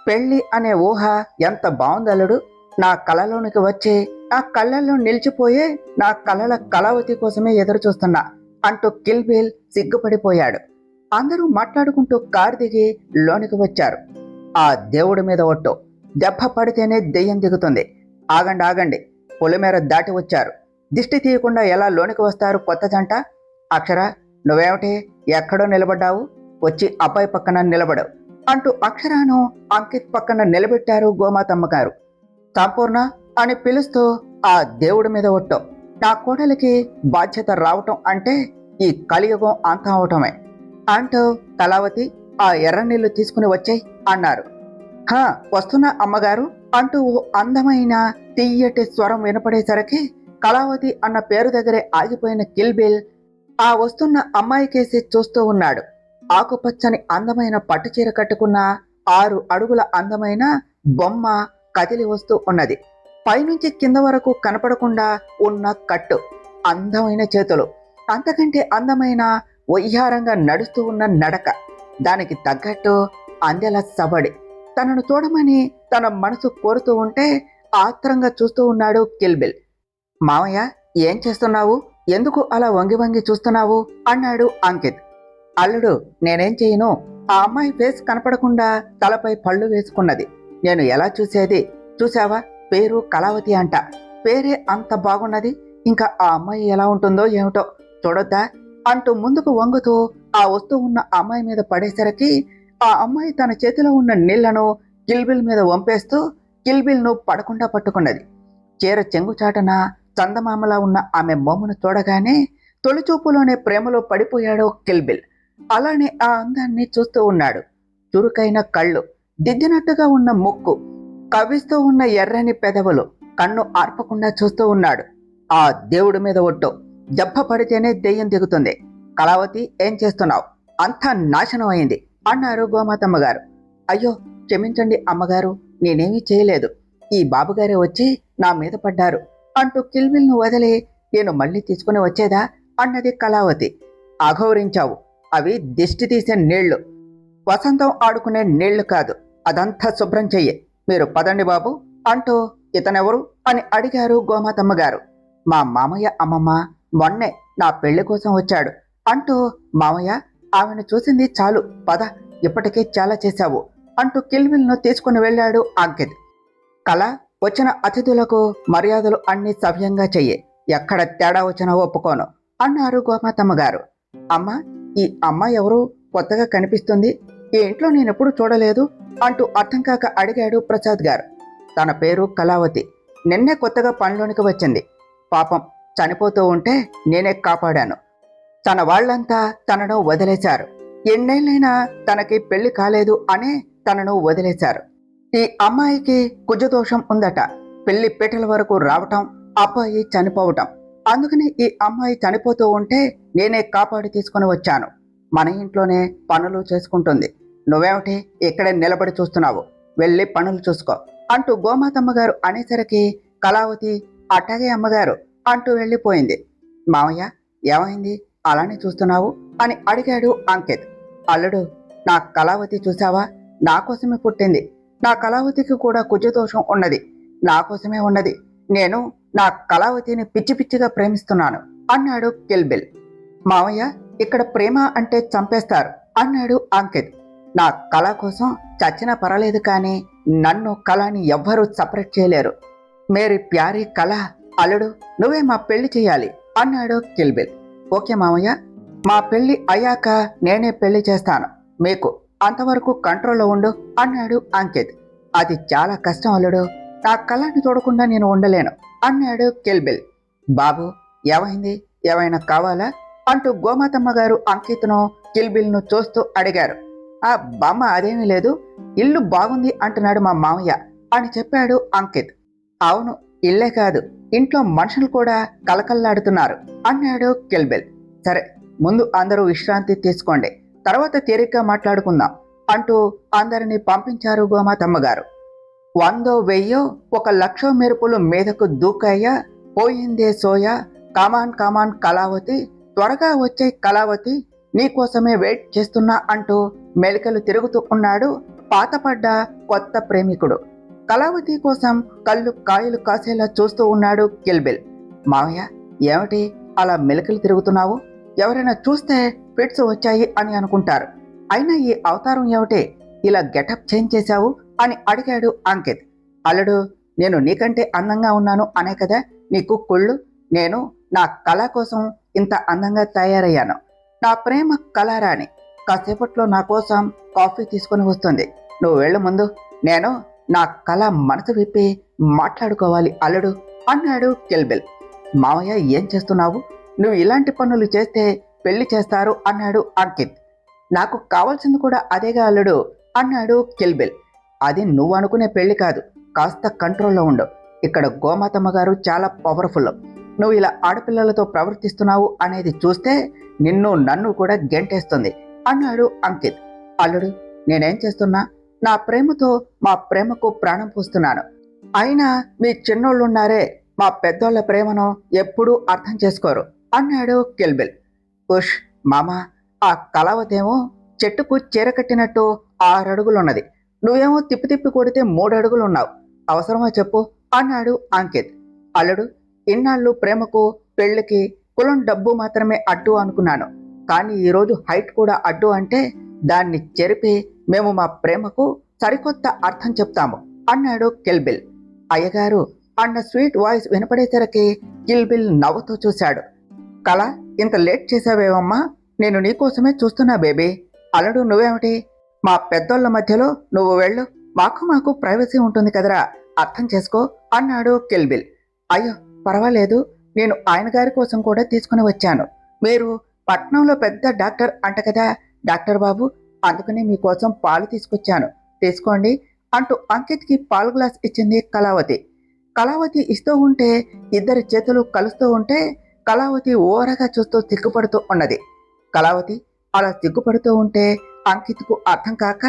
Speaker 1: పెళ్లి అనే ఊహ ఎంత బాగుందల్లుడు, నా కళలోనికి వచ్చి నా కళ్ళల్లో నిలిచిపోయే నా కళల కళావతి కోసమే ఎదురు చూస్తున్నా అంటూ కిల్బిల్ సిగ్గుపడిపోయాడు. అందరూ మాట్లాడుకుంటూ కారు దిగి లోనికి వచ్చారు. ఆ దేవుడి మీద ఒట్టు, దెబ్బ పడితేనే దెయ్యం దిగుతుంది. ఆగండి ఆగండి, పొలిమేర దాటి వచ్చారు, దిష్టి తీయకుండా ఎలా లోనికి వస్తారు కొత్త జంట? అక్షర, నువ్వేమిటి ఎక్కడో నిలబడ్డావు, వచ్చి అబ్బాయి పక్కన నిలబడవు అంటూ అక్షరాను అంకిత్ పక్కన నిలబెట్టారు గోమాతమ్మ గారు. సంపూర్ణ అని పిలుస్తూ, ఆ దేవుడి మీద ఒట్టు, నా కోడలికి బాధ్యత రావటం అంటే ఈ కలియుగం అంతం అవటమే అంటూ కళావతి, ఆ ఎర్ర నీళ్లు తీసుకుని వచ్చాయి అన్నారు. హా, వస్తున్నా అమ్మగారు అంటూ అందమైన తీయటి స్వరం వినపడేసరికి కళావతి అన్న పేరు దగ్గరే ఆగిపోయిన కిల్బిల్ ఆ వస్తున్న అమ్మాయి కేసి చూస్తూ ఉన్నాడు. ఆకుపచ్చని అందమైన పట్టుచీర కట్టుకున్న 6 అడుగుల అందమైన బొమ్మ కదిలి వస్తూ ఉన్నది. పైనుంచి కింద వరకు కనపడకుండా ఉన్న కట్టు, అందమైన చేతులు, అంతకంటే అందమైన వయ్యారంగా నడుస్తూ ఉన్న నడక, దానికి తగ్గట్టు అందెల సబడి. తనను చూడమని తన మనసు కోరుతూ ఉంటే ఆత్రంగా చూస్తూ ఉన్నాడు కిల్బిల్. మావయ్య, ఏం చేస్తున్నావు, ఎందుకు అలా వంగి వంగి చూస్తున్నావు అన్నాడు అంకిత్. అల్లుడు, నేనేం చేయను, ఆ అమ్మాయి ఫేస్ కనపడకుండా తలపై పళ్ళు వేసుకున్నది, నేను ఎలా చూసేది, చూసావా, పేరు కళావతి అంట, పేరే అంత బాగున్నది, ఇంకా ఆ అమ్మాయి ఎలా ఉంటుందో ఏమిటో చూడొద్దా అంటూ ముందుకు వంగుతూ ఆ వస్తూ ఉన్న అమ్మాయి మీద పడేసరికి ఆ అమ్మాయి తన చేతిలో ఉన్న నీళ్లను కిల్బిల్ మీద వంపేస్తూ కిల్బిల్ను పడకుండా పట్టుకున్నది. చీర చెంగుచాటన చందమామలా ఉన్న ఆమె మొమ్మను చూడగానే తొలిచూపులోనే ప్రేమలో పడిపోయాడు కిల్బిల్. అలానే ఆ అందాన్ని చూస్తూ ఉన్నాడు. చురుకైన కళ్ళు, దిద్దినట్టుగా ఉన్న ముక్కు, కవ్విస్తూ ఉన్న ఎర్రని పెదవులు, కన్ను ఆర్పకుండా చూస్తూ ఉన్నాడు. ఆ దేవుడి మీద ఒట్టు, దెబ్బ పడితేనే దెయ్యం దిగుతుంది. కళావతి, ఏం చేస్తున్నావు, అంతా నాశనం అయింది అన్నారు గోమాతమ్మ గారు. అయ్యో క్షమించండి అమ్మగారు, నేనేమీ చేయలేదు, ఈ బాబుగారే వచ్చి నా మీద పడ్డారు అంటూ కిల్బిల్ను వదిలి నేను మళ్ళీ తీసుకుని వచ్చేదా అన్నది కళావతి. అఘోరించావు, అవి దిష్టి తీసే నీళ్లు, వసంతం ఆడుకునే నీళ్లు కాదు, అదంతా శుభ్రం చెయ్యి, మీరు పదండి బాబు అంటూ ఇతనెవరు అని అడిగారు గోమాతమ్మ గారు. మా మామయ్య అమ్మమ్మ మొన్నే నా పెళ్లి కోసం వచ్చాడు అంటూ మామయ్య ఆమెను చూసింది చాలు, పద, ఇప్పటికే చాలా చేశావు అంటూ కిల్బిల్ను తీసుకుని వెళ్ళాడు అంకిత్. కళ, వచ్చిన అతిథులకు మర్యాదలు అన్ని సవ్యంగా చెయ్యి, ఎక్కడ తేడా వచ్చినా ఒప్పుకోను అన్నారు గోమాతమ్మ గారు. అమ్మ, ఈ అమ్మాయి ఎవరు, కొత్తగా కనిపిస్తుంది, ఈ ఇంట్లో నేనెప్పుడు చూడలేదు అంటూ అర్థం కాక అడిగాడు ప్రసాద్ గారు. తన పేరు కళావతి, నిన్నే కొత్తగా పనిలోనికి వచ్చింది. పాపం, చనిపోతూ ఉంటే నేనే కాపాడాను. తన వాళ్ళంతా తనను వదిలేశారు. ఎన్నేళ్ళైనా తనకి పెళ్లి కాలేదు అనే తనను వదిలేశారు. ఈ అమ్మాయికి కుజదోషం ఉందట. పెళ్లి పీటల వరకు రావటం, అబ్బాయి చనిపోవటం. అందుకని ఈ అమ్మాయి చనిపోతూ ఉంటే నేనే కాపాడి తీసుకుని వచ్చాను. మన ఇంట్లోనే పనులు చేసుకుంటుంది. నువ్వేమిటి ఇక్కడే నిలబడి చూస్తున్నావు, వెళ్ళి పనులు చూసుకో అంటూ గోమాతమ్మ గారు అనేసరికి కళావతి అట్టాగే అమ్మగారు అంటూ వెళ్ళిపోయింది. మామయ్య, ఏమైంది అలానే చూస్తున్నావు అని అడిగాడు అంకిత్. అల్లుడు, నా కళావతి చూసావా, నా కోసమే పుట్టింది. నా కళావతికి కూడా కుజదోషం ఉన్నది, నా కోసమే ఉన్నది. నేను నా కళావతిని పిచ్చి పిచ్చిగా ప్రేమిస్తున్నాను అన్నాడు కిల్బిల్. మామయ్య, ఇక్కడ ప్రేమ అంటే చంపేస్తారు అన్నాడు అంకిత్. నా కళ కోసం చచ్చినా పర్వాలేదు, కానీ నన్ను కళని ఎవ్వరూ సపరేట్ చేయలేరు. మేరీ ప్యారీ కళ, అల్లుడు నువ్వే మా పెళ్లి చేయాలి అన్నాడు కిల్బిల్. ఓకే మామయ్య, మా పెళ్లి అయ్యాక నేనే పెళ్లి చేస్తాను, మీకు అంతవరకు కంట్రోల్లో ఉండు అన్నాడు అంకిత్. అది చాలా కష్టం అల్లుడు, నా కళని చూడకుండా నేను ఉండలేను అన్నాడు కిల్బిల్. బాబు, ఏమైంది, ఏమైనా కావాలా అంటూ గోమాతమ్మ గారు అంకిత్ను కిల్బిల్ను చూస్తూ అడిగారు. ఆ బామ్మ, అదేమీ లేదు, ఇల్లు బాగుంది అంటున్నాడు మా మామయ్య అని చెప్పాడు అంకిత్. అవును, ఇల్లే కాదు, ఇంట్లో మనుషులు కూడా కలకల్లాడుతున్నారు అన్నాడు కిల్బిల్. సరే, ముందు అందరూ విశ్రాంతి తీసుకోండి, తర్వాత తీరిగ్గా మాట్లాడుకుందాం అంటూ అందరినీ పంపించారు గోమాతమ్మ గారు. 100 1000 1,00,000 మెరుపులు మీదకు దూకాయ్యా, పోయిందే సోయా, కమాన్ కమాన్ కళావతి, త్వరగా వచ్చే కళావతి, నీకోసమే వెయిట్ చేస్తున్నా అంటూ మెలికలు తిరుగుతూ ఉన్నాడు పాతపడ్డ కొత్త ప్రేమికుడు. కళావతి కోసం కళ్ళు కాయలు కాసేలా చూస్తూ ఉన్నాడు కిల్బిల్. మావయ్య, ఏమిటి అలా మెలికలు తిరుగుతున్నావు, ఎవరైనా చూస్తే ఫిట్స్ వచ్చాయి అని అనుకుంటారు. అయినా ఈ అవతారం ఏమిటి, ఇలా గెటప్ చేంజ్ చేశావు అని అడిగాడు అంకిత్. అల్లుడు, నేను నీకంటే అందంగా ఉన్నాను అనే కదా నీకు కుళ్ళు. నేను నా కళ కోసం ఇంత అందంగా తయారయ్యాను. నా ప్రేమ కళారాణి కాసేపట్లో నా కోసం కాఫీ తీసుకుని వస్తుంది. నువ్వు వెళ్ళు ముందు, నేను నా కళ మనసు విప్పి మాట్లాడుకోవాలి అల్లుడు అన్నాడు కిల్బిల్. మావయ్య, ఏం చేస్తున్నావు, నువ్వు ఇలాంటి పనులు చేస్తే పెళ్లి చేస్తారు అన్నాడు అంకిత్. నాకు కావాల్సింది కూడా అదేగా అల్లుడు అన్నాడు కిల్బిల్. అది నువ్వు అనుకునే పెళ్లి కాదు, కాస్త కంట్రోల్లో ఉండు. ఇక్కడ గోమాతమ్మ గారు చాలా పవర్ఫుల్. నువ్వు ఇలా ఆడపిల్లలతో ప్రవర్తిస్తున్నావు అనేది చూస్తే నిన్ను నన్ను కూడా గెంటేస్తుంది అన్నాడు అంకిత్. అల్లుడు, నేనేం చేస్తున్నా, నా ప్రేమతో మా ప్రేమకు ప్రాణం పోస్తున్నాను. అయినా మీ చిన్నోళ్ళున్నారే, మా పెద్దోళ్ల ప్రేమను ఎప్పుడూ అర్థం చేసుకోరు అన్నాడు కిల్బిల్. ఉష్ మామ, ఆ కళావతేమో చెట్టుకు చీర కట్టినట్టు 6 అడుగులున్నది, నువ్వేమో తిప్పి తిప్పి కొడితే 3 అడుగులున్నావు, అవసరమా చెప్పు అన్నాడు అంకిత్. అల్లుడు, ఇన్నాళ్ళు ప్రేమకు పెళ్లికి కులం డబ్బు మాత్రమే అడ్డు అనుకున్నాను, కానీ ఈరోజు హైట్ కూడా అడ్డు అంటే దాన్ని చెరిపి మేము మా ప్రేమకు సరికొత్త అర్థం చెప్తాము అన్నాడు కిల్బిల్. అయ్యగారు అన్న స్వీట్ వాయిస్ వినపడేసరికి కిల్బిల్ నవ్వుతూ చూశాడు. కళ, ఇంత లేట్ చేసావేమమ్మా, నేను నీకోసమే చూస్తున్నా బేబీ. అల్లుడు, నువ్వేమిటి, మా పెద్దోళ్ళ మధ్యలో నువ్వు వెళ్ళు, మాకు ప్రైవసీ ఉంటుంది కదరా, అర్థం చేసుకో అన్నాడు కిల్బిల్. అయ్యో పర్వాలేదు, నేను ఆయన గారి కోసం కూడా తీసుకుని వచ్చాను. మీరు పట్నంలో పెద్ద డాక్టర్ అంట కదా డాక్టర్ బాబు, అందుకని మీకోసం పాలు తీసుకొచ్చాను, తీసుకోండి అంటూ అంకిత్కి పాలు గ్లాస్ ఇచ్చింది కళావతి. కళావతి ఇస్తూ ఉంటే ఇద్దరి చేతులు కలుస్తూ ఉంటే కళావతి ఓరగా చూస్తూ సిగ్గుపడుతూ ఉన్నది. కళావతి అలా సిగ్గుపడుతూ ఉంటే అంకిత్కు అర్థం కాక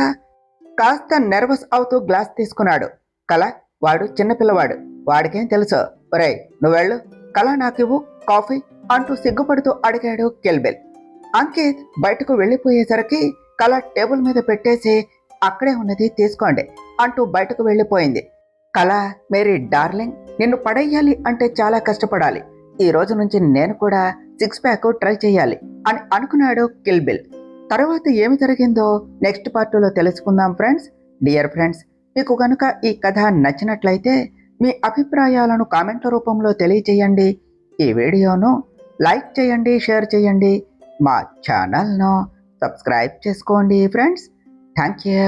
Speaker 1: కాస్త నెర్వస్ అవుతూ గ్లాస్ తీసుకున్నాడు. కళ, వాడు చిన్నపిల్లవాడు, వాడికేం తెలుసు, ఒరేయ్ నువ్వెళ్ళు, కళ నాకివ్వు కాఫీ అంటూ సిగ్గుపడుతూ అడిగాడు కిల్బిల్. అంకిత్ బయటకు వెళ్ళిపోయేసరికి కళ టేబుల్ మీద పెట్టేసి అక్కడే ఉన్నది తీసుకోండి అంటూ బయటకు వెళ్ళిపోయింది. కళ, మేరీ డార్లింగ్, నిన్ను పడేయాలి అంటే చాలా కష్టపడాలి. ఈ రోజు నుంచి నేను కూడా 6 ప్యాక్ ట్రై చేయాలి అని అనుకున్నాడు కిల్బిల్. తర్వాత ఏమి జరిగిందో నెక్స్ట్ పార్ట్లో తెలుసుకుందాం ఫ్రెండ్స్. డియర్ ఫ్రెండ్స్, మీకు కనుక ఈ కథ నచ్చినట్లయితే మీ అభిప్రాయాలను కామెంట్ల రూపంలో తెలియచేయండి. ఈ వీడియోను లైక్ చేయండి, షేర్ చేయండి. మా ఛానల్ను సబ్స్క్రైబ్ చేసుకోండి ఫ్రెండ్స్. Thank you.